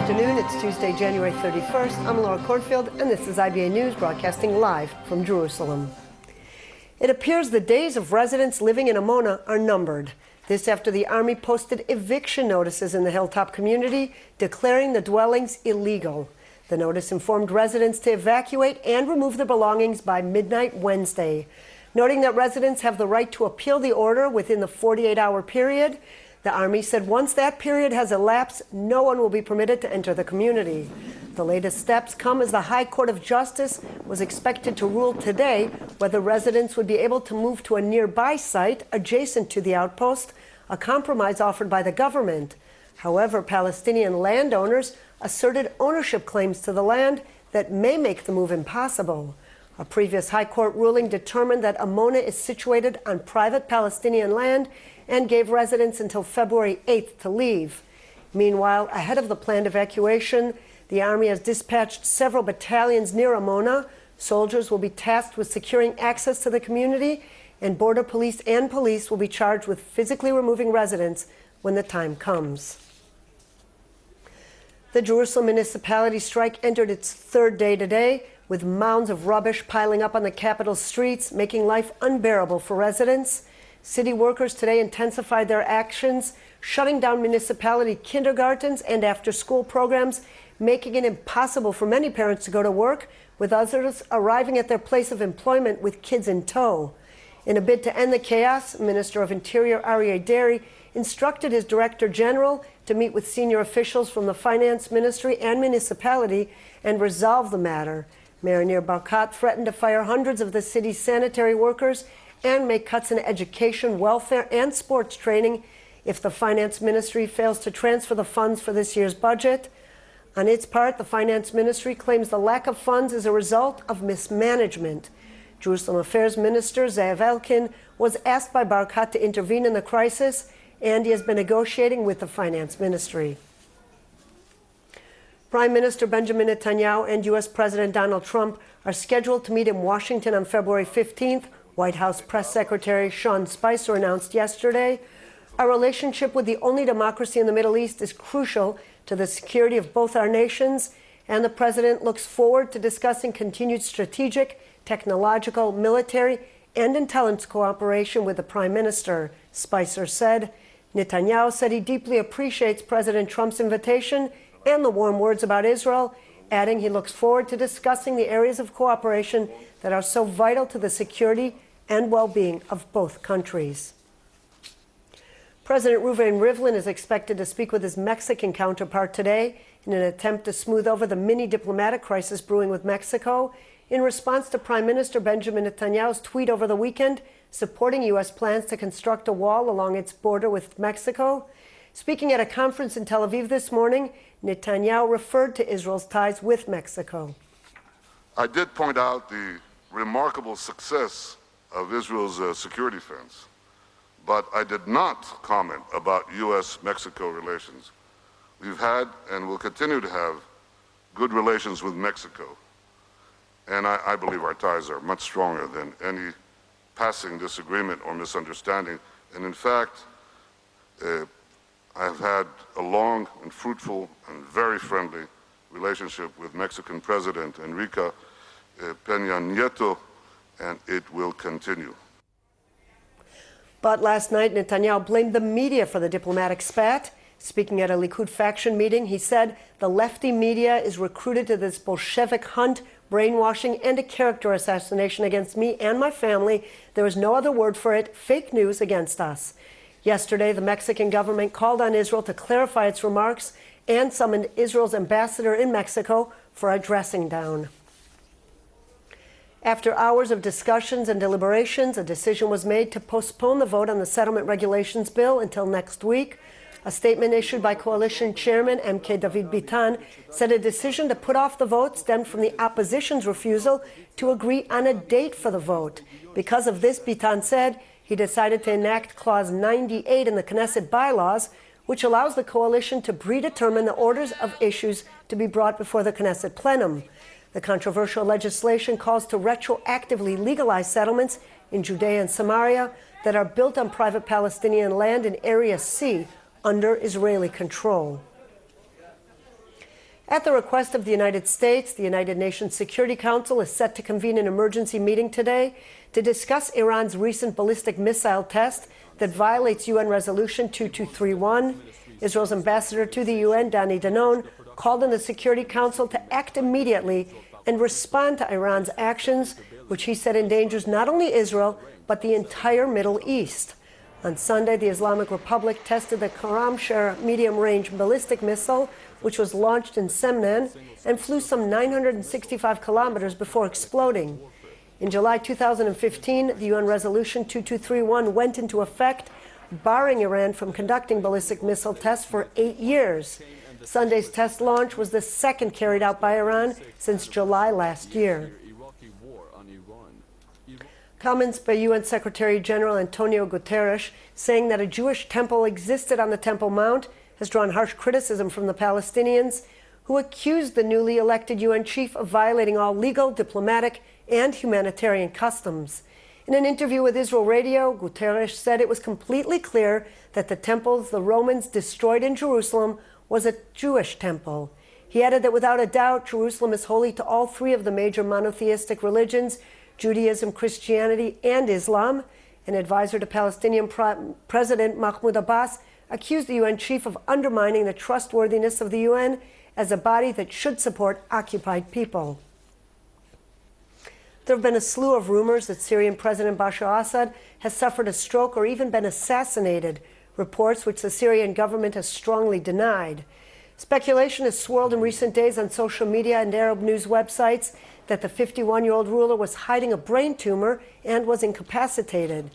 afternoon. It's Tuesday, January 31st. I'm Laura Cornfield, and this is IBA News broadcasting live from Jerusalem. It appears the days of residents living in Amona are numbered. This after the Army posted eviction notices in the Hilltop community, declaring the dwellings illegal. The notice informed residents to evacuate and remove their belongings by midnight Wednesday, noting that residents have the right to appeal the order within the 48-hour period. The Army said once that period has elapsed, no one will be permitted to enter the community. The latest steps come as the High Court of Justice was expected to rule today whether residents would be able to move to a nearby site adjacent to the outpost, a compromise offered by the government. However, Palestinian landowners asserted ownership claims to the land that may make the move impossible. A previous High Court ruling determined that Amona is situated on private Palestinian land and gave residents until February 8th to leave. Meanwhile, ahead of the planned evacuation, the Army has dispatched several battalions near Amona. Soldiers will be tasked with securing access to the community, and border police and police will be charged with physically removing residents when the time comes. The Jerusalem municipality strike entered its third day today, with mounds of rubbish piling up on the capital's streets, making life unbearable for residents. City workers today intensified their actions, shutting down municipality kindergartens and after-school programs, making it impossible for many parents to go to work, with others arriving at their place of employment with kids in tow. In a bid to end the chaos, Minister of Interior Aryeh Deri instructed his Director General to meet with senior officials from the Finance Ministry and municipality and resolve the matter. Mayor Nir Barkat threatened to fire hundreds of the city's sanitary workers and make cuts in education, welfare, and sports training if the Finance Ministry fails to transfer the funds for this year's budget. On its part, the Finance Ministry claims the lack of funds is a result of mismanagement. Jerusalem Affairs Minister Ze'ev Elkin was asked by Barkat to intervene in the crisis, and he has been negotiating with the Finance Ministry. Prime Minister Benjamin Netanyahu and U.S. President Donald Trump are scheduled to meet in Washington on February 15th, White House Press Secretary Sean Spicer announced yesterday. Our relationship with the only democracy in the Middle East is crucial to the security of both our nations, and the president looks forward to discussing continued strategic, technological, military, and intelligence cooperation with the Prime Minister, Spicer said. Netanyahu said he deeply appreciates President Trump's invitation and the warm words about Israel, adding he looks forward to discussing the areas of cooperation that are so vital to the security and well-being of both countries. President Reuven Rivlin is expected to speak with his Mexican counterpart today in an attempt to smooth over the mini-diplomatic crisis brewing with Mexico, in response to Prime Minister Benjamin Netanyahu's tweet over the weekend supporting U.S. plans to construct a wall along its border with Mexico. Speaking at a conference in Tel Aviv this morning, Netanyahu referred to Israel's ties with Mexico. I did point out the remarkable success of Israel's security fence, but I did not comment about U.S.-Mexico relations. We've had and will continue to have good relations with Mexico, and I believe our ties are much stronger than any passing disagreement or misunderstanding. And in fact, I've had a long and fruitful and very friendly relationship with Mexican President Enrique Peña Nieto, and it will continue. But last night, Netanyahu blamed the media for the diplomatic spat. Speaking at a Likud faction meeting, he said the lefty media is recruited to this Bolshevik hunt, brainwashing, and a character assassination against me and my family. There is no other word for it, fake news against us. Yesterday, the Mexican government called on Israel to clarify its remarks and summoned Israel's ambassador in Mexico for a dressing down. After hours of discussions and deliberations, a decision was made to postpone the vote on the settlement regulations bill until next week. A statement issued by Coalition Chairman MK David Bitan said a decision to put off the vote stemmed from the opposition's refusal to agree on a date for the vote. Because of this, Bitan said, he decided to enact Clause 98 in the Knesset bylaws, which allows the coalition to predetermine the orders of issues to be brought before the Knesset plenum. The controversial legislation calls to retroactively legalize settlements in Judea and Samaria that are built on private Palestinian land in Area C under Israeli control. At the request of the United States, the United Nations Security Council is set to convene an emergency meeting today to discuss Iran's recent ballistic missile test that violates UN Resolution 2231. Israel's ambassador to the UN, Danny Danon, called on the Security Council to act immediately and respond to Iran's actions, which he said endangers not only Israel, but the entire Middle East. On Sunday, the Islamic Republic tested the Karamshir medium-range ballistic missile, which was launched in Semnan and flew some 965 kilometers before exploding. In July 2015, the UN Resolution 2231 went into effect, barring Iran from conducting ballistic missile tests for 8 years. Sunday's test launch was the second carried out by Iran since July last year. Comments by UN Secretary General Antonio Guterres saying that a Jewish temple existed on the Temple Mount has drawn harsh criticism from the Palestinians, who accused the newly elected UN chief of violating all legal, diplomatic, and humanitarian customs. In an interview with Israel Radio, Guterres said it was completely clear that the temples the Romans destroyed in Jerusalem was a Jewish temple. He added that without a doubt, Jerusalem is holy to all three of the major monotheistic religions, Judaism, Christianity, and Islam. An advisor to Palestinian President Mahmoud Abbas accused the UN chief of undermining the trustworthiness of the UN as a body that should support occupied people. There have been a slew of rumors that Syrian President Bashar Assad has suffered a stroke or even been assassinated, reports which the Syrian government has strongly denied. Speculation has swirled in recent days on social media and Arab news websites that the 51-year-old ruler was hiding a brain tumor and was incapacitated.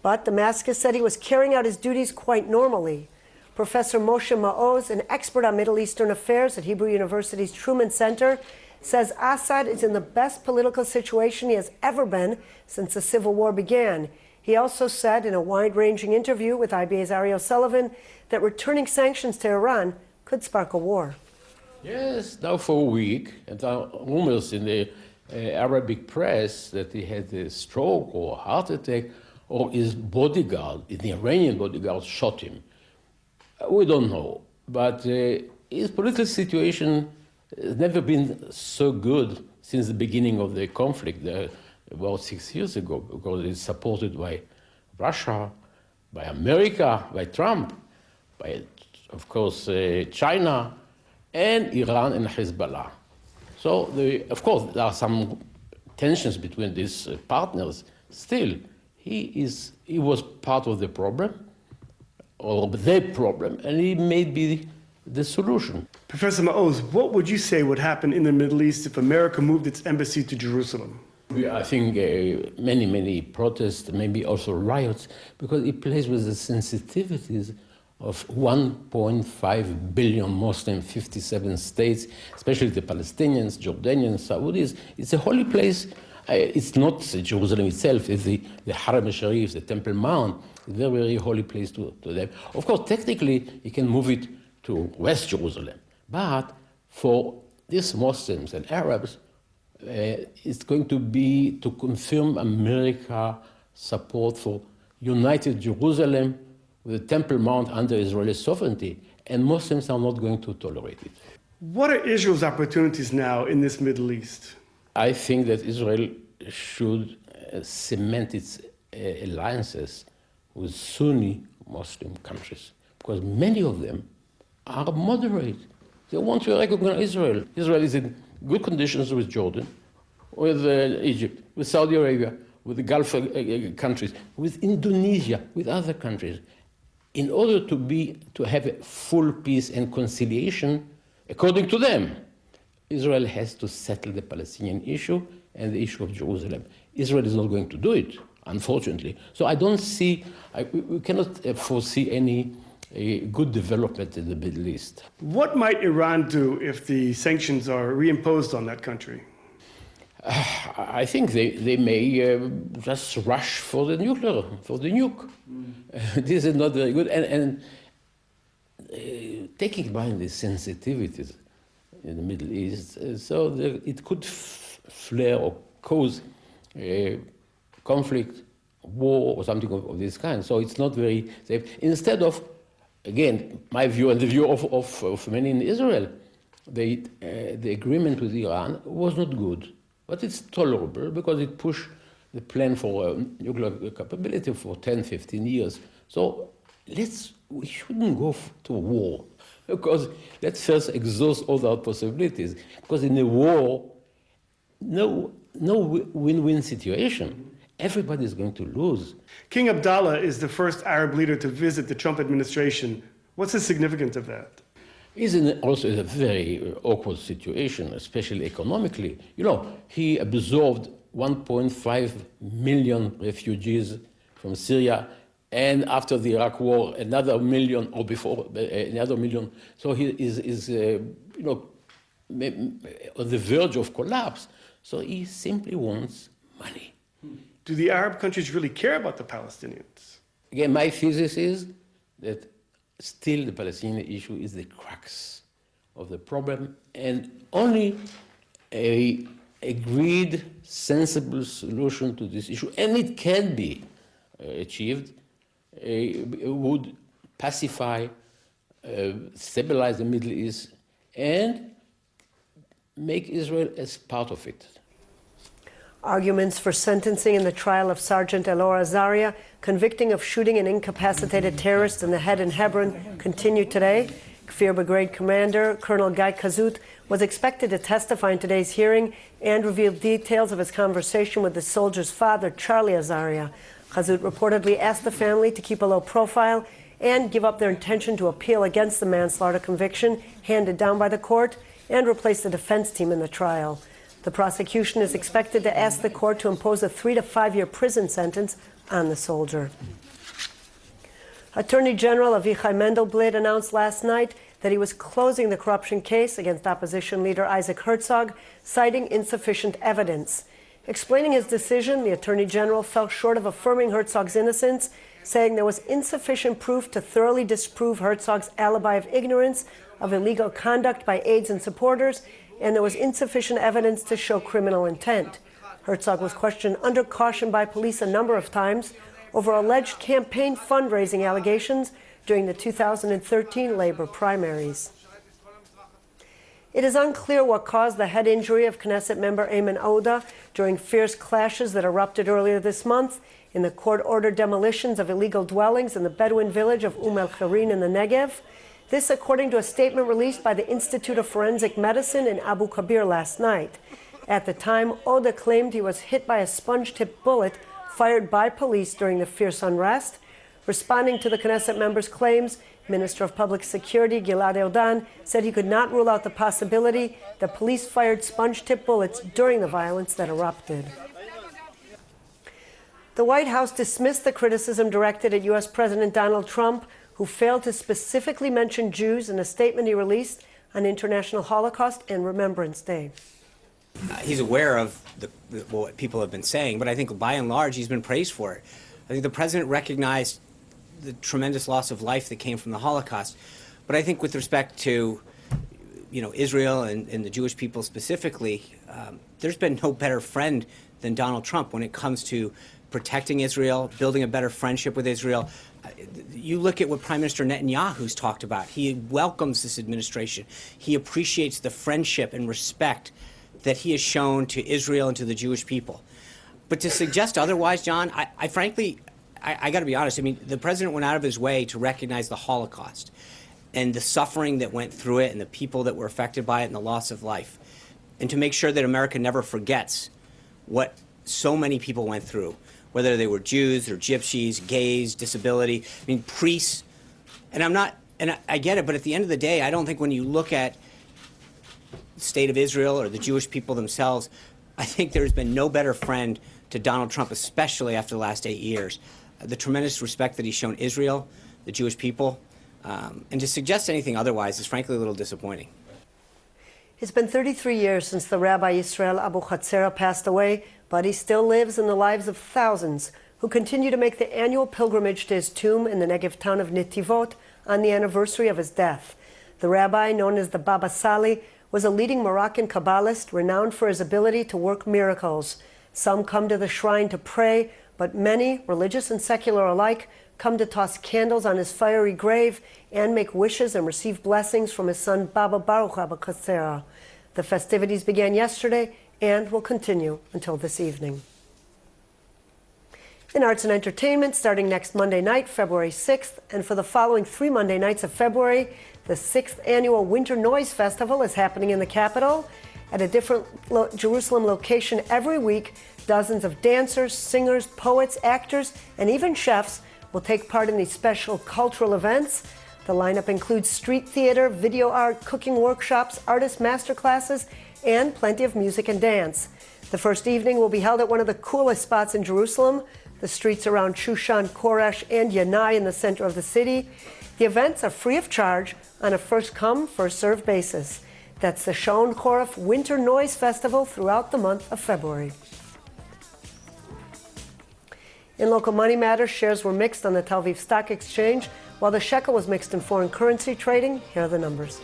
But Damascus said he was carrying out his duties quite normally. Professor Moshe Maoz, an expert on Middle Eastern affairs at Hebrew University's Truman Center, says Assad is in the best political situation he has ever been since the civil war began. He also said in a wide-ranging interview with IBA's Ariel Sullivan that returning sanctions to Iran could spark a war. Yes, now for a week, and there are rumors in the Arabic press that he had a stroke or a heart attack, or his bodyguard, the Iranian bodyguard, shot him. We don't know, but his political situation has never been so good since the beginning of the conflict, about 6 years ago, because it's supported by Russia, by America, by Trump, by, of course, China, and Iran and Hezbollah. So, of course, there are some tensions between these partners. Still, he was part of the problem, or the problem, and he may be the solution. Professor Maoz, what would you say would happen in the Middle East if America moved its embassy to Jerusalem? I think many protests, maybe also riots, because it plays with the sensitivities of 1.5 billion Muslims, 57 states, especially the Palestinians, Jordanians, Saudis. It's a holy place. It's not Jerusalem itself, it's the Haram al-Sharif, the Temple Mount, a very, very holy place to them. Of course, technically, you can move it to West Jerusalem. But for these Muslims and Arabs, it's going to be to confirm America's support for united Jerusalem with the Temple Mount under Israeli sovereignty, and Muslims are not going to tolerate it. What are Israel's opportunities now in this Middle East? I think that Israel should cement its alliances with Sunni Muslim countries, because many of them are moderate. They want to recognize Israel. Israel is in good conditions with Jordan, with Egypt, with Saudi Arabia, with the Gulf countries, with Indonesia, with other countries. In order to have a full peace and conciliation, according to them, Israel has to settle the Palestinian issue and the issue of Jerusalem. Israel is not going to do it, unfortunately. So I don't see, we cannot foresee any good development in the Middle East. What might Iran do if the sanctions are reimposed on that country? I think they may just rush for the nuke. This is not very good. And taking in mind the sensitivities in the Middle East, so it could flare or cause conflict, war, or something of this kind. So it's not very safe. Instead of, again, my view and the view of many in Israel, the agreement with Iran was not good, but it's tolerable because it pushed the plan for nuclear capability for 10, 15 years. So we shouldn't go to war, because let's first exhaust all our possibilities. Because in a war, no win-win situation. Everybody is going to lose. King Abdallah is the first Arab leader to visit the Trump administration. What's the significance of that? He's also in a very awkward situation, especially economically. You know, he absorbed 1.5 million refugees from Syria, and after the Iraq War, another million, or before another million. So he is on the verge of collapse. So he simply wants money. Do the Arab countries really care about the Palestinians? Again, my thesis is that still the Palestinian issue is the crux of the problem, and only a agreed, sensible solution to this issue, and it can be achieved, would pacify, stabilize the Middle East, and make Israel as part of it. Arguments for sentencing in the trial of Sergeant Elor Azaria, convicting of shooting an incapacitated terrorist in the head in Hebron, continue today. Kfir Brigade Commander Colonel Guy Kazut was expected to testify in today's hearing and reveal details of his conversation with the soldier's father, Charlie Azaria. Kazut reportedly asked the family to keep a low profile and give up their intention to appeal against the manslaughter conviction handed down by the court and replace the defense team in the trial. The prosecution is expected to ask the court to impose a 3 to 5 year prison sentence on the soldier. Attorney General Avichai Mendelblit announced last night that he was closing the corruption case against opposition leader Isaac Herzog, citing insufficient evidence. Explaining his decision, the Attorney General fell short of affirming Herzog's innocence, saying there was insufficient proof to thoroughly disprove Herzog's alibi of ignorance of illegal conduct by aides and supporters, and there was insufficient evidence to show criminal intent. Herzog was questioned under caution by police a number of times over alleged campaign fundraising allegations during the 2013 Labor primaries. It is unclear what caused the head injury of Knesset member Ayman Oda during fierce clashes that erupted earlier this month in the court-ordered demolitions of illegal dwellings in the Bedouin village of El-Kharin in the Negev. This according to a statement released by the Institute of Forensic Medicine in Abu Kabir last night. At the time, Oda claimed he was hit by a sponge-tipped bullet fired by police during the fierce unrest. Responding to the Knesset member's claims, Minister of Public Security Gilad Erdan said he could not rule out the possibility that police fired sponge-tipped bullets during the violence that erupted. The White House dismissed the criticism directed at U.S. President Donald Trump, who failed to specifically mention Jews in a statement he released on International Holocaust and Remembrance Day. He's aware of what people have been saying, but I think by and large he's been praised for it. I think the president recognized the tremendous loss of life that came from the Holocaust, but I think with respect to Israel and the Jewish people specifically, there's been no better friend than Donald Trump when it comes to protecting Israel, building a better friendship with Israel. You look at what Prime Minister Netanyahu's talked about. He welcomes this administration. He appreciates the friendship and respect that he has shown to Israel and to the Jewish people. But to suggest otherwise, John, I frankly got to be honest. I mean, the president went out of his way to recognize the Holocaust and the suffering that went through it and the people that were affected by it and the loss of life, and to make sure that America never forgets what so many people went through, whether they were Jews or gypsies, gays, disability, I mean, priests. And I get it, but at the end of the day, I don't think when you look at the state of Israel or the Jewish people themselves, I think there's been no better friend to Donald Trump, especially after the last 8 years. The tremendous respect that he's shown Israel, the Jewish people, and to suggest anything otherwise is frankly a little disappointing. It's been 33 years since the Rabbi Yisrael Abu Chatzera passed away, but he still lives in the lives of thousands who continue to make the annual pilgrimage to his tomb in the Negev town of Netivot on the anniversary of his death. The rabbi, known as the Baba Sali, was a leading Moroccan Kabbalist renowned for his ability to work miracles. Some come to the shrine to pray, but many, religious and secular alike, come to toss candles on his fiery grave and make wishes and receive blessings from his son Baba Baruch Abba Katsera. The festivities began yesterday and will continue until this evening. In arts and entertainment, starting next Monday night, February 6th, and for the following 3 Monday nights of February, the 6th annual Winter Noise Festival is happening in the capital. At a different Jerusalem location every week, dozens of dancers, singers, poets, actors, and even chefs will take part in these special cultural events. The lineup includes street theater, video art, cooking workshops, artist masterclasses, and plenty of music and dance. The first evening will be held at one of the coolest spots in Jerusalem, the streets around Shushan, Koresh, and Yanai in the center of the city. The events are free of charge on a first-come, first-served basis. That's the Shaon Choref Winter Noise Festival throughout the month of February. In local money matters, shares were mixed on the Tel Aviv Stock Exchange, while the shekel was mixed in foreign currency trading. Here are the numbers.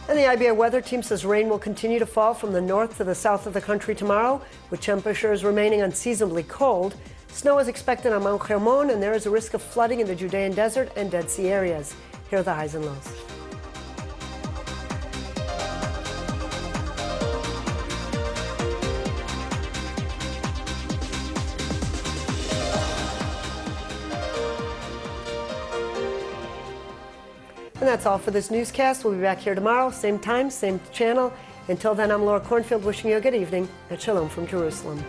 And the IBA weather team says rain will continue to fall from the north to the south of the country tomorrow, with temperatures remaining unseasonably cold. Snow is expected on Mount Hermon, and there is a risk of flooding in the Judean desert and Dead Sea areas. Here are the highs and lows. And that's all for this newscast. We'll be back here tomorrow, same time, same channel. Until then, I'm Laura Cornfield wishing you a good evening and shalom from Jerusalem.